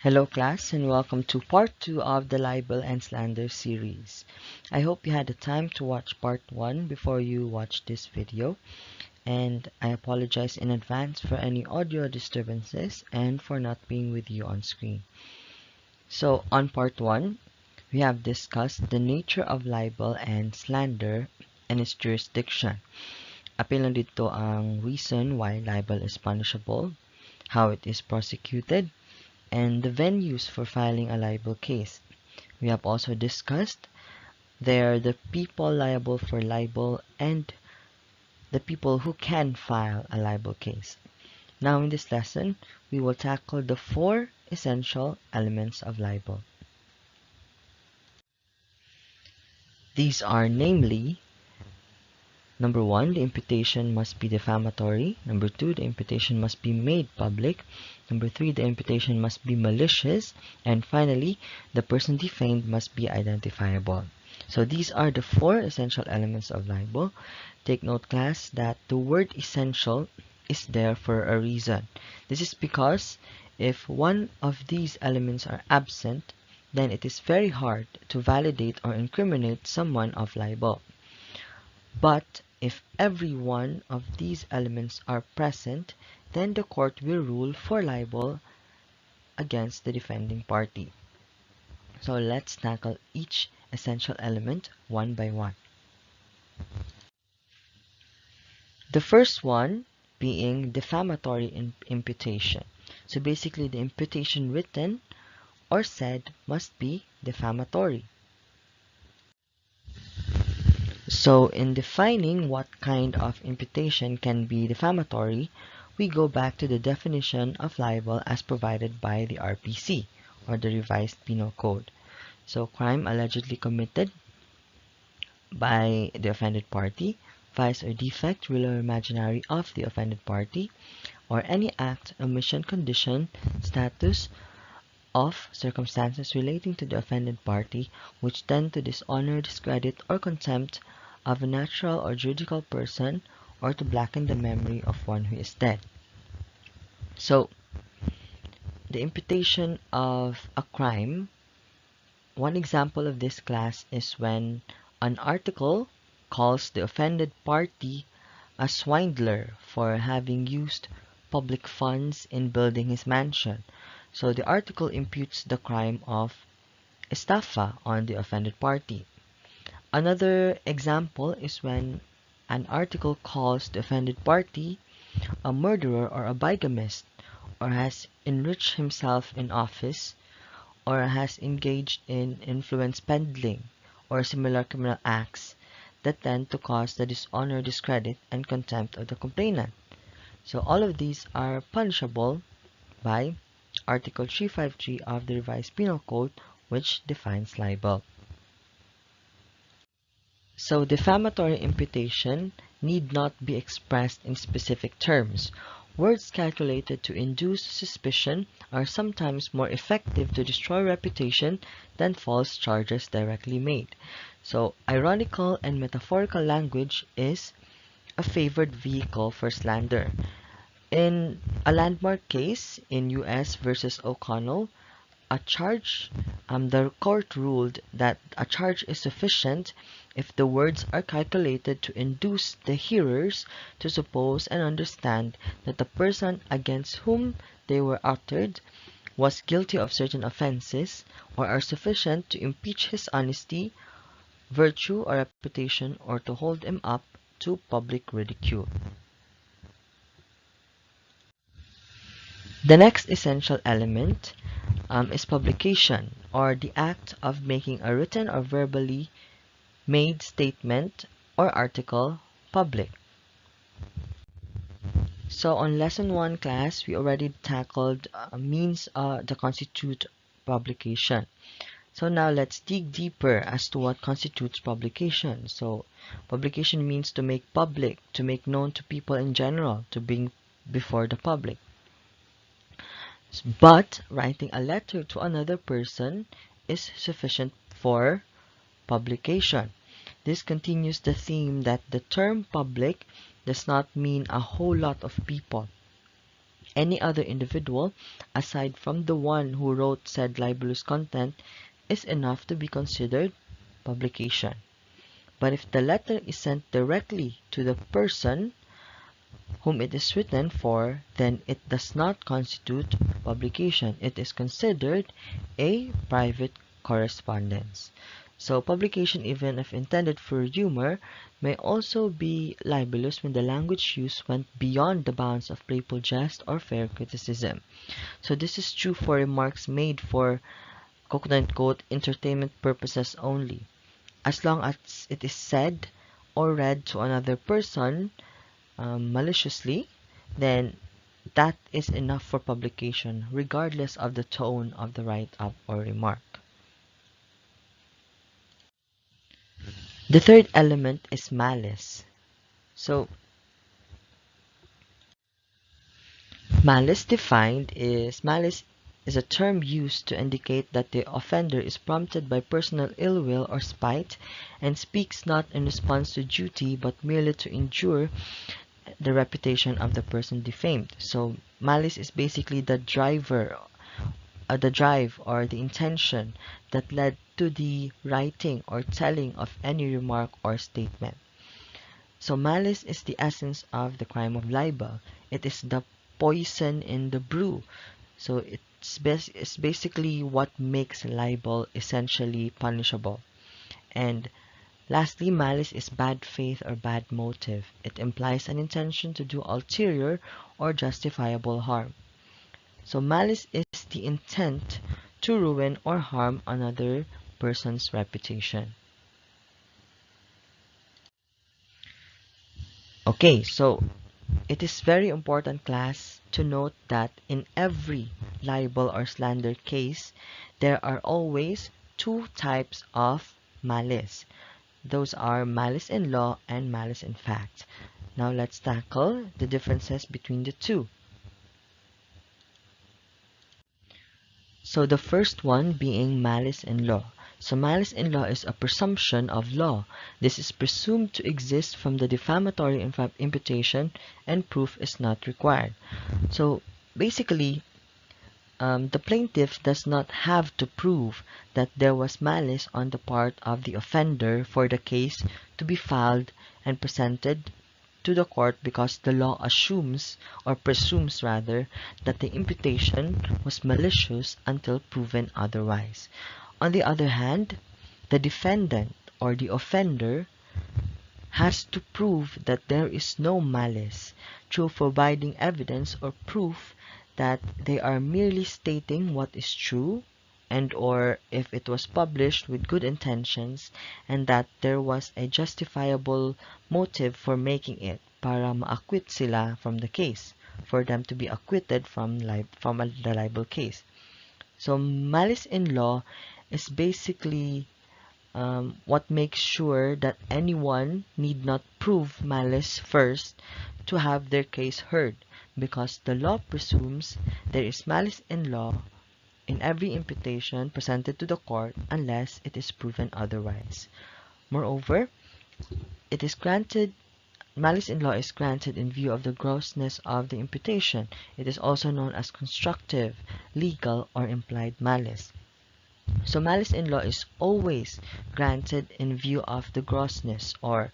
Hello class and welcome to part 2 of the libel and slander series. I hope you had the time to watch part 1 before you watch this video, and I apologize in advance for any audio disturbances and for not being with you on screen. So on part 1, we have discussed the nature of libel and slander and its jurisdiction. Apil lang dito ang reason why libel is punishable, how it is prosecuted, and the venues for filing a libel case. We have also discussed the people liable for libel and the people who can file a libel case. Now in this lesson, we will tackle the 4 essential elements of libel. These are namely, number 1, the imputation must be defamatory. Number 2, the imputation must be made public. Number 3, the imputation must be malicious. And finally, the person defamed must be identifiable. So these are the 4 essential elements of libel. Take note, class, that the word essential is there for a reason. This is because if one of these elements are absent, then it is very hard to validate or incriminate someone of libel. But if every one of these elements are present, then the court will rule for libel against the defending party. So let's tackle each essential element one by one. The first one being defamatory imputation. So basically the imputation written or said must be defamatory. So in defining what kind of imputation can be defamatory, we go back to the definition of libel as provided by the RPC, or the Revised Penal Code. So crime allegedly committed by the offended party, vice or defect, real or imaginary, of the offended party, or any act, omission, condition, status of circumstances relating to the offended party which tend to dishonor, discredit, or contempt of a natural or juridical person, or to blacken the memory of one who is dead. So, the imputation of a crime, one example of this, class, is when an article calls the offended party a swindler for having used public funds in building his mansion. So the article imputes the crime of estafa on the offended party. Another example is when an article calls the offended party a murderer or a bigamist, or has enriched himself in office, or has engaged in influence peddling, or similar criminal acts that tend to cause the dishonor, discredit, and contempt of the complainant. So all of these are punishable by Article 353 of the Revised Penal Code, which defines libel. So defamatory imputation need not be expressed in specific terms. Words calculated to induce suspicion are sometimes more effective to destroy reputation than false charges directly made. So ironical and metaphorical language is a favored vehicle for slander. In a landmark case in U.S. versus O'Connell, the court ruled that a charge is sufficient if the words are calculated to induce the hearers to suppose and understand that the person against whom they were uttered was guilty of certain offenses, or are sufficient to impeach his honesty, virtue, or reputation, or to hold him up to public ridicule. The next essential element is publication, or the act of making a written or verbally made statement or article public. So on lesson 1, class, we already tackled means that constitute publication. So now let's dig deeper as to what constitutes publication. So publication means to make public, to make known to people in general, to bring before the public. But writing a letter to another person is sufficient for publication. This continues the theme that the term public does not mean a whole lot of people. any other individual, aside from the one who wrote said libelous content, is enough to be considered publication. But if the letter is sent directly to the person whom it is written for, then it does not constitute publication. It is considered a private correspondence. So publication, even if intended for humor, may also be libelous when the language used went beyond the bounds of playful jest or fair criticism. So this is true for remarks made for quote-unquote entertainment purposes only. As long as it is said or read to another person maliciously, then that is enough for publication, regardless of the tone of the write-up or remark. The third element is malice. So, malice is a term used to indicate that the offender is prompted by personal ill will or spite and speaks not in response to duty but merely to injure the reputation of the person defamed. So malice is basically the drive or the intention that led to the writing or telling of any remark or statement. So malice is the essence of the crime of libel. It is the poison in the brew. So it's basically what makes libel essentially punishable. And lastly, malice is bad faith or bad motive. It implies an intention to do ulterior or justifiable harm. So malice is the intent to ruin or harm another person's reputation. Okay, so it is very important, class, to note that in every libel or slander case, there are always two types of malice. Those are malice in law and malice in fact. Now let's tackle the differences between the two. So the first one being malice in law. So malice in law is a presumption of law. This is presumed to exist from the defamatory imputation and proof is not required. So basically, the plaintiff does not have to prove that there was malice on the part of the offender for the case to be filed and presented to the court, because the law assumes or presumes rather that the imputation was malicious until proven otherwise. On the other hand, the defendant or the offender has to prove that there is no malice through providing evidence or proof that they are merely stating what is true, and or if it was published with good intentions, and that there was a justifiable motive for making it para ma-acquit sila from the case, for them to be acquitted from the libel case. So malice in law is basically what makes sure that anyone need not prove malice first to have their case heard, because the law presumes there is malice in law in every imputation presented to the court unless it is proven otherwise. Moreover, it is granted malice in law is granted in view of the grossness of the imputation. It is also known as constructive, legal, or implied malice. So malice in law is always granted in view of the grossness or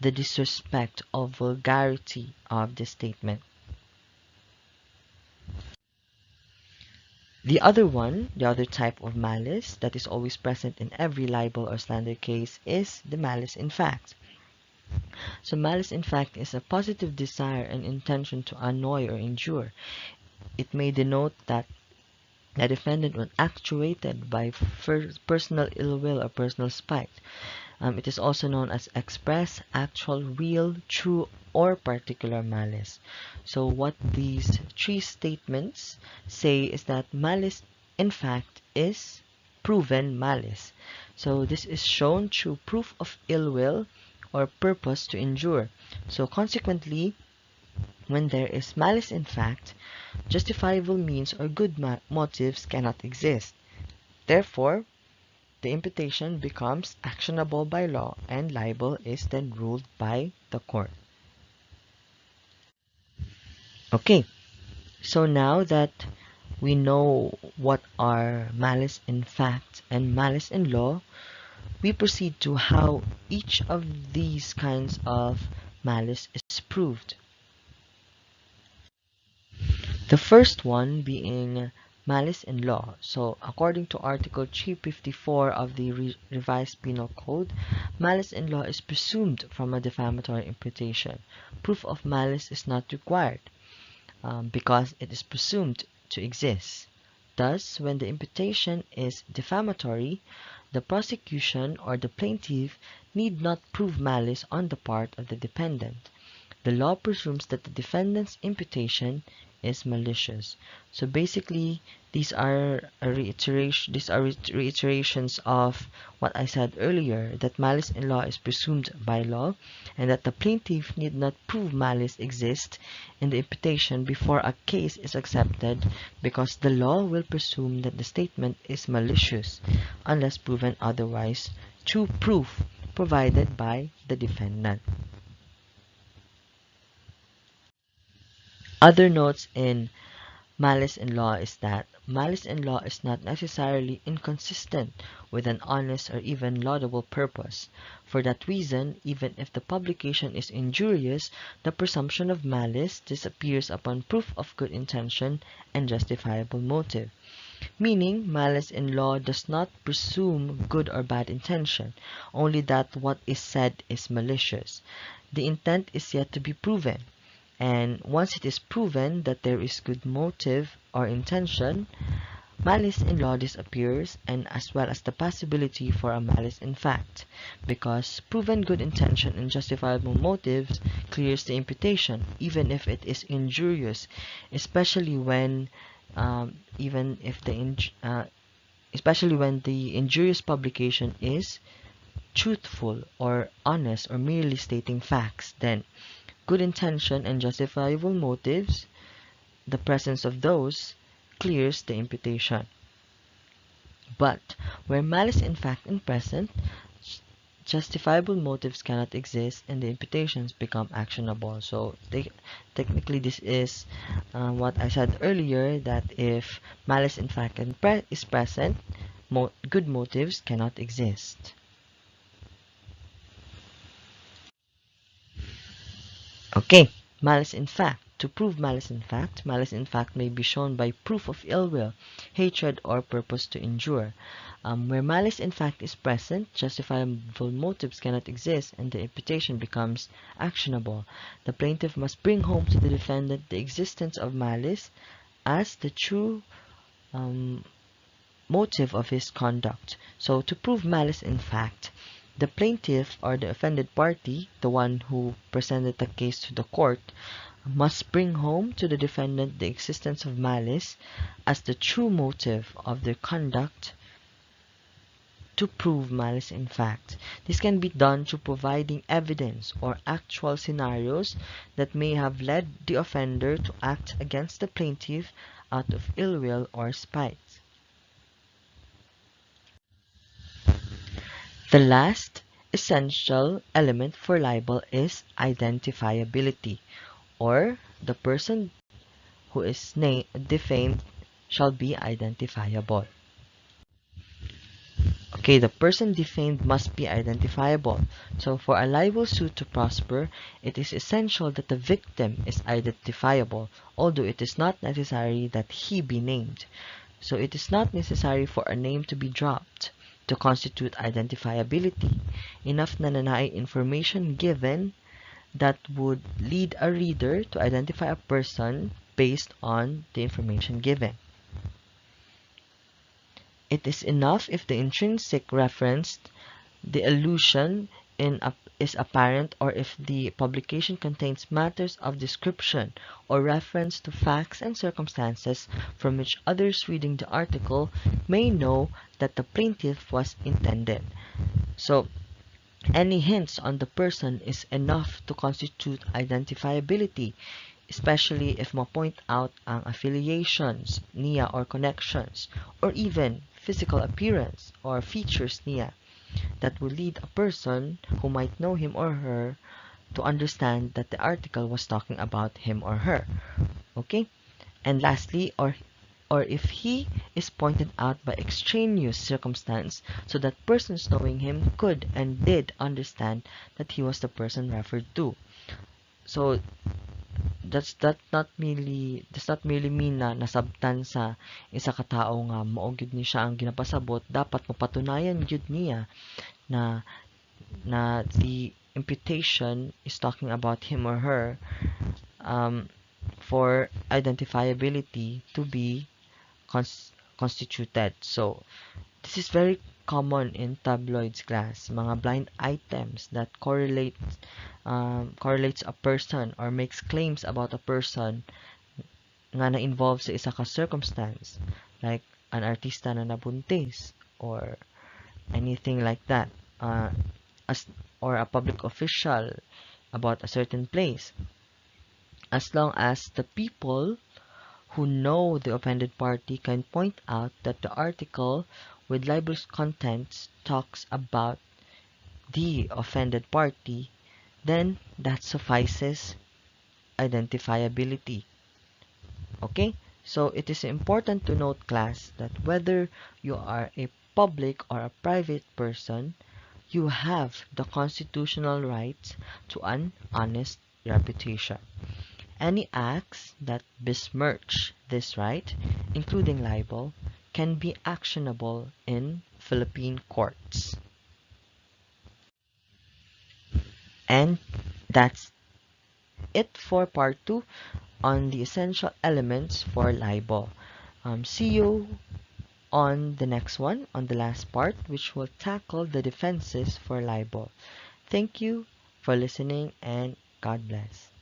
the disrespect or vulgarity of the statement. The other type of malice that is always present in every libel or slander case is the malice in fact. So malice in fact is a positive desire and intention to annoy or injure. It may denote that the defendant was actuated by personal ill will or personal spite. It is also known as express, actual, real, true, or particular malice. So what these three statements say is that malice in fact is proven malice. So this is shown through proof of ill will or purpose to injure. So consequently, when there is malice in fact, justifiable means or good motives cannot exist. Therefore, the imputation becomes actionable by law and libel is then ruled by the court. Okay, So now that we know what are malice in fact and malice in law, we proceed to how each of these kinds of malice is proved. The first one being malice in law. So, according to Article 354 of the Revised Penal Code, malice in law is presumed from a defamatory imputation. Proof of malice is not required because it is presumed to exist. Thus, when the imputation is defamatory, the prosecution or the plaintiff need not prove malice on the part of the defendant. The law presumes that the defendant's imputation is malicious. So basically, these are reiterations of what I said earlier, that malice in law is presumed by law, and that the plaintiff need not prove malice exists in the imputation before a case is accepted, because the law will presume that the statement is malicious unless proven otherwise through proof provided by the defendant. Other notes in malice in law is that malice in law is not necessarily inconsistent with an honest or even laudable purpose. For that reason, even if the publication is injurious, the presumption of malice disappears upon proof of good intention and justifiable motive. Meaning, malice in law does not presume good or bad intention, only that what is said is malicious. The intent is yet to be proven. And once it is proven that there is good motive or intention, malice in law disappears, and as well as the possibility for a malice in fact, because proven good intention and justifiable motives clears the imputation, even if it is injurious, especially when even if especially when the injurious publication is truthful or honest or merely stating facts. Then good intention and justifiable motives, the presence of those, clears the imputation. But where malice in fact is present, justifiable motives cannot exist and the imputations become actionable. So technically this is what I said earlier, that if malice in fact is present, good motives cannot exist. Okay, malice in fact. To prove malice in fact may be shown by proof of ill will, hatred, or purpose to injure. Where malice in fact is present, justifiable motives cannot exist and the imputation becomes actionable. The plaintiff must bring home to the defendant the existence of malice as the true motive of his conduct. So to prove malice in fact, the plaintiff or the offended party, the one who presented the case to the court, must bring home to the defendant the existence of malice as the true motive of their conduct to prove malice in fact. This can be done through providing evidence or actual scenarios that may have led the offender to act against the plaintiff out of ill will or spite. The last essential element for libel is identifiability, or the person who is defamed shall be identifiable. Okay, the person defamed must be identifiable. So for a libel suit to prosper, it is essential that the victim is identifiable, although it is not necessary that he be named. So it is not necessary for a name to be dropped to constitute identifiability. Enough nananai information given that would lead a reader to identify a person based on the information given. It is enough if the intrinsic reference, the allusion is apparent, or if the publication contains matters of description or reference to facts and circumstances from which others reading the article may know that the plaintiff was intended. So, any hints on the person is enough to constitute identifiability, especially if ma-point out ang affiliations niya or connections, or even physical appearance or features niya that will lead a person who might know him or her to understand that the article was talking about him or her. Okay? And lastly, or if he is pointed out by extraneous circumstance, so that persons knowing him could and did understand that he was the person referred to. So does not merely mean na nasabtan sa isa ka tawo nga mao gyud ni siya ang ginapasabot. Dapat mapatunayan gyud niya na the imputation is talking about him or her, for identifiability to be constituted. So this is very common in tabloids class, mga blind items that correlates a person or makes claims about a person nga na-involve sa isa ka circumstance, like an artista na nabuntis or anything like that, as or a public official about a certain place. As long as the people who know the offended party can point out that the article with libelous contents talks about the offended party, then that suffices identifiability. Okay? So it is important to note, class, that whether you are a public or a private person, you have the constitutional rights to an honest reputation. Any acts that besmirch this right, including libel, can be actionable in Philippine courts. And that's it for part 2 on the essential elements for libel. See you on the next one, on the last part, which will tackle the defenses for libel. Thank you for listening and God bless.